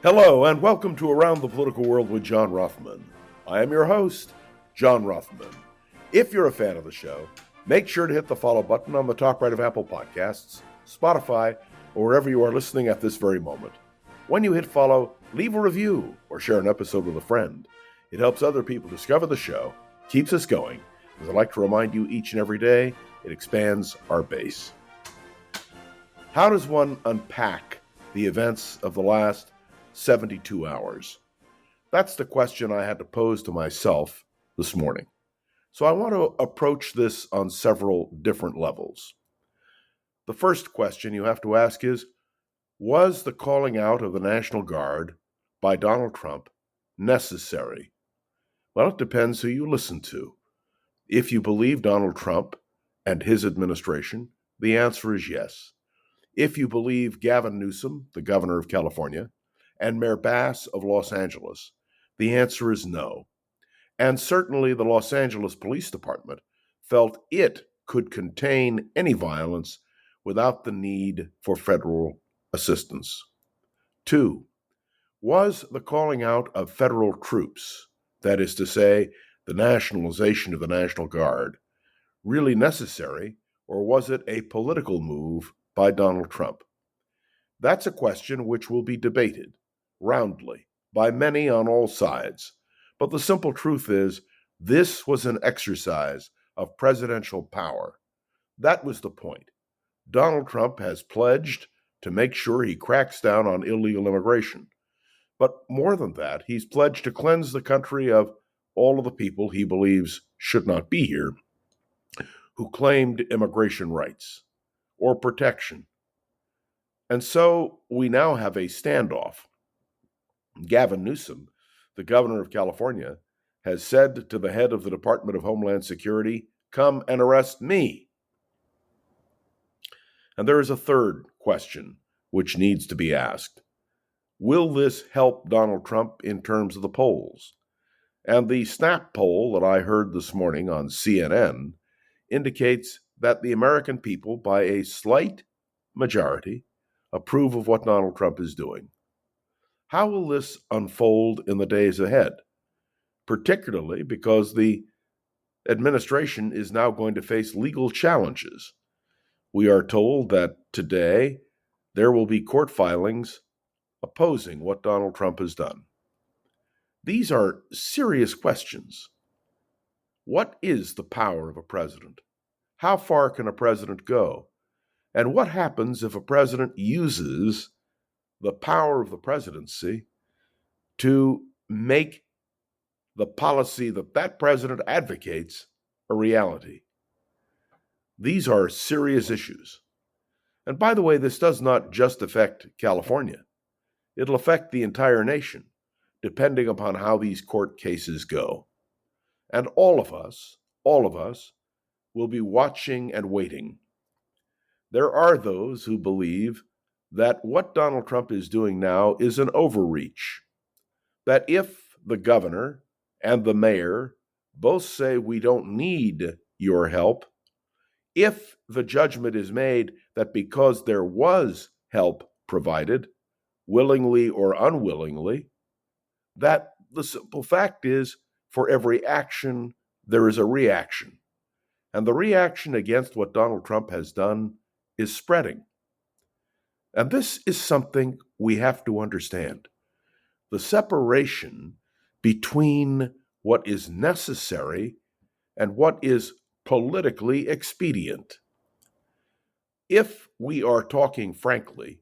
Hello, and welcome to Around the Political World with John Rothman. I am your host, John Rothman. If you're a fan of the show, make sure to hit the follow button on the top right of Apple Podcasts, Spotify, or wherever you are listening at this very moment. When you hit follow, leave a review or share an episode with a friend. It helps other people discover the show, keeps us going. As I like to remind you each and every day, it expands our base. How does one unpack the events of the last 72 hours? That's the question I had to pose to myself this morning. So I want to approach this on several different levels. The first question you have to ask is, was the calling out of the National Guard by Donald Trump necessary? Well, it depends who you listen to. If you believe Donald Trump and his administration, the answer is yes. If you believe Gavin Newsom, the governor of California, and Mayor Bass of Los Angeles, the answer is no. And certainly the Los Angeles Police Department felt it could contain any violence without the need for federal assistance. 2. Was the calling out of federal troops, that is to say, the nationalization of the National Guard, really necessary, or was it a political move by Donald Trump? That's a question which will be debated roundly by many on all sides. But the simple truth is, this was an exercise of presidential power. That was the point. Donald Trump has pledged to make sure he cracks down on illegal immigration. But more than that, he's pledged to cleanse the country of all of the people he believes should not be here, who claimed immigration rights or protection. And so we now have a standoff. Gavin Newsom, the governor of California, has said to the head of the Department of Homeland Security, "Come and arrest me." And there is a third question which needs to be asked. Will this help Donald Trump in terms of the polls? And the Snap poll that I heard this morning on CNN indicates that the American people, by a slight majority, approve of what Donald Trump is doing. How will this unfold in the days ahead? Particularly because the administration is now going to face legal challenges. We are told that today there will be court filings opposing what Donald Trump has done. These are serious questions. What is the power of a president? How far can a president go? And what happens if a president uses the power of the presidency to make the policy that that president advocates a reality? These are serious issues. And by the way, this does not just affect California. It'll affect the entire nation, depending upon how these court cases go. And all of us will be watching and waiting. There are those who believe that what Donald Trump is doing now is an overreach. That if the governor and the mayor both say we don't need your help, if the judgment is made that because there was help provided, willingly or unwillingly, that the simple fact is for every action, there is a reaction. And the reaction against what Donald Trump has done is spreading. And this is something we have to understand. The separation between what is necessary and what is politically expedient. If we are talking frankly,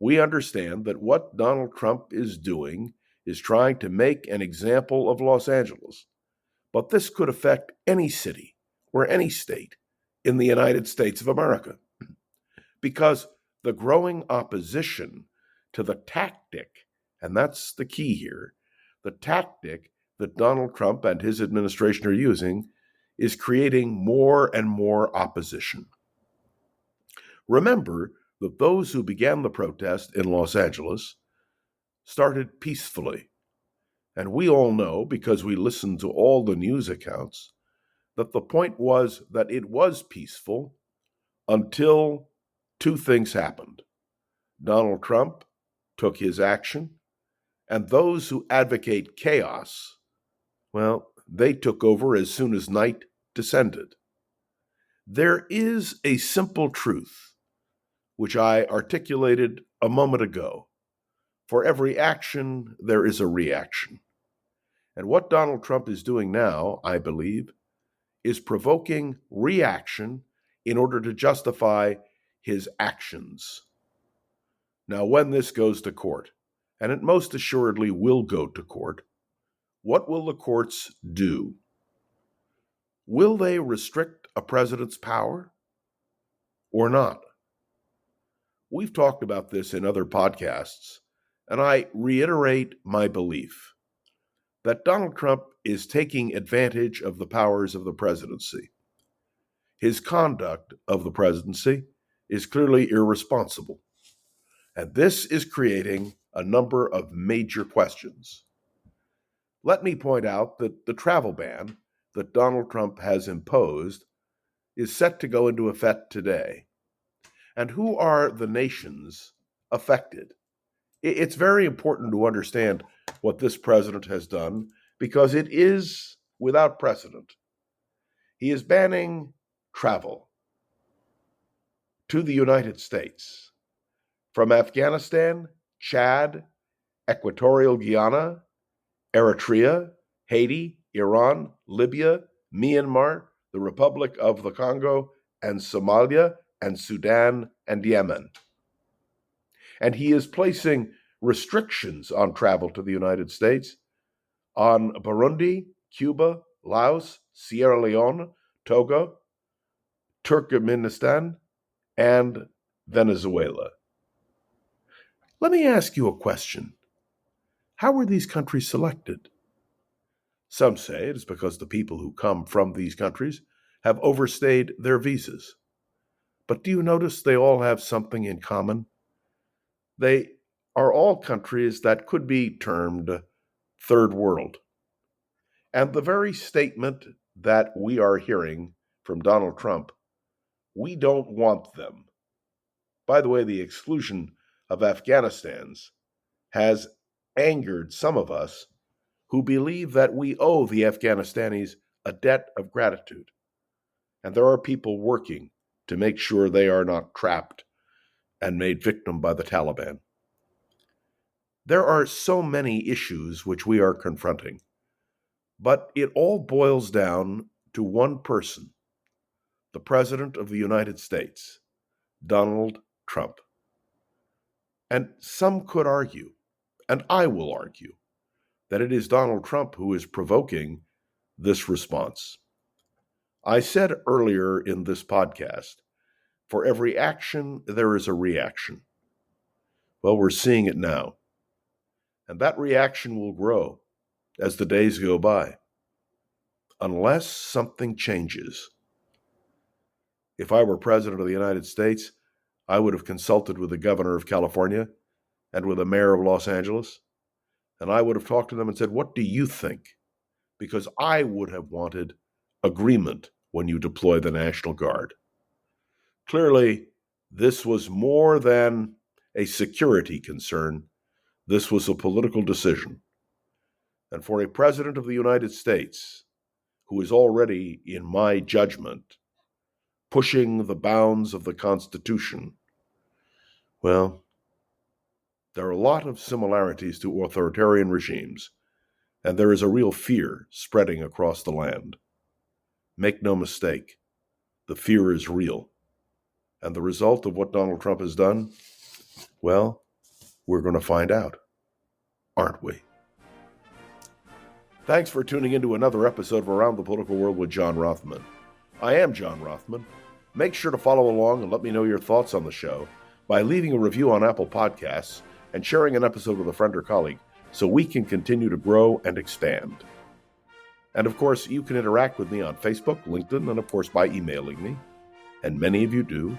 we understand that what Donald Trump is doing is trying to make an example of Los Angeles. But this could affect any city or any state in the United States of America. Because the growing opposition to the tactic, and that's the key here, the tactic that Donald Trump and his administration are using is creating more and more opposition. Remember that those who began the protest in Los Angeles started peacefully. And we all know, because we listened to all the news accounts, that the point was that it was peaceful until two things happened. Donald Trump took his action, And those who advocate chaos, well, they took over as soon as night descended. There is a simple truth, which I articulated a moment ago. For every action, there is a reaction. And what Donald Trump is doing now, I believe, is provoking reaction in order to justify his actions. Now, when this goes to court, and it most assuredly will go to court, what will the courts do? Will they restrict a president's power or not? We've talked about this in other podcasts, and I reiterate my belief that Donald Trump is taking advantage of the powers of the presidency. His conduct of the presidency is clearly irresponsible, and this is creating a number of major questions. Let me point out that the travel ban that Donald Trump has imposed is set to go into effect today. And who are the nations affected? It's very important to understand what this president has done because it is without precedent. He is banning travel to the United States from Afghanistan, Chad, Equatorial Guinea, Eritrea, Haiti, Iran, Libya, Myanmar, the Republic of the Congo, and Somalia, and Sudan, and Yemen. And he is placing restrictions on travel to the United States on Burundi, Cuba, Laos, Sierra Leone, Togo, Turkmenistan, and Venezuela. Let me ask you a question. How were these countries selected? Some say it is because the people who come from these countries have overstayed their visas. But do you notice they all have something in common? They are all countries that could be termed third world. And the very statement that we are hearing from Donald Trump, we don't want them. By the way, the exclusion of Afghanistan's has angered some of us who believe that we owe the Afghanistanis a debt of gratitude. And there are people working to make sure they are not trapped and made victim by the Taliban. There are so many issues which we are confronting, but it all boils down to one person, the President of the United States, Donald Trump. And some could argue, and I will argue, that it is Donald Trump who is provoking this response. I said earlier in this podcast, for every action, there is a reaction. Well, we're seeing it now. And that reaction will grow as the days go by, unless something changes. If I were President of the United States, I would have consulted with the governor of California and with the mayor of Los Angeles, and I would have talked to them and said, what do you think? Because I would have wanted agreement when you deploy the National Guard. Clearly, this was more than a security concern. This was a political decision. And for a President of the United States, who is already, in my judgment, pushing the bounds of the Constitution, well, there are a lot of similarities to authoritarian regimes, and there is a real fear spreading across the land. Make no mistake, the fear is real. And the result of what Donald Trump has done, well, we're going to find out, aren't we? Thanks for tuning into another episode of Around the Political World with John Rothman. I am John Rothman. Make sure to follow along and let me know your thoughts on the show by leaving a review on Apple Podcasts and sharing an episode with a friend or colleague so we can continue to grow and expand. And of course, you can interact with me on Facebook, LinkedIn, and of course by emailing me, and many of you do.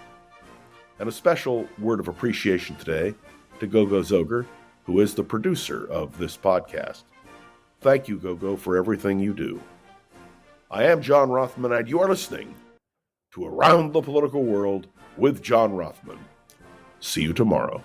And a special word of appreciation today to Gogo Zoger, who is the producer of this podcast. Thank you, Gogo, for everything you do. I am John Rothman, and you are listening to Around the Political World with John Rothman. See you tomorrow.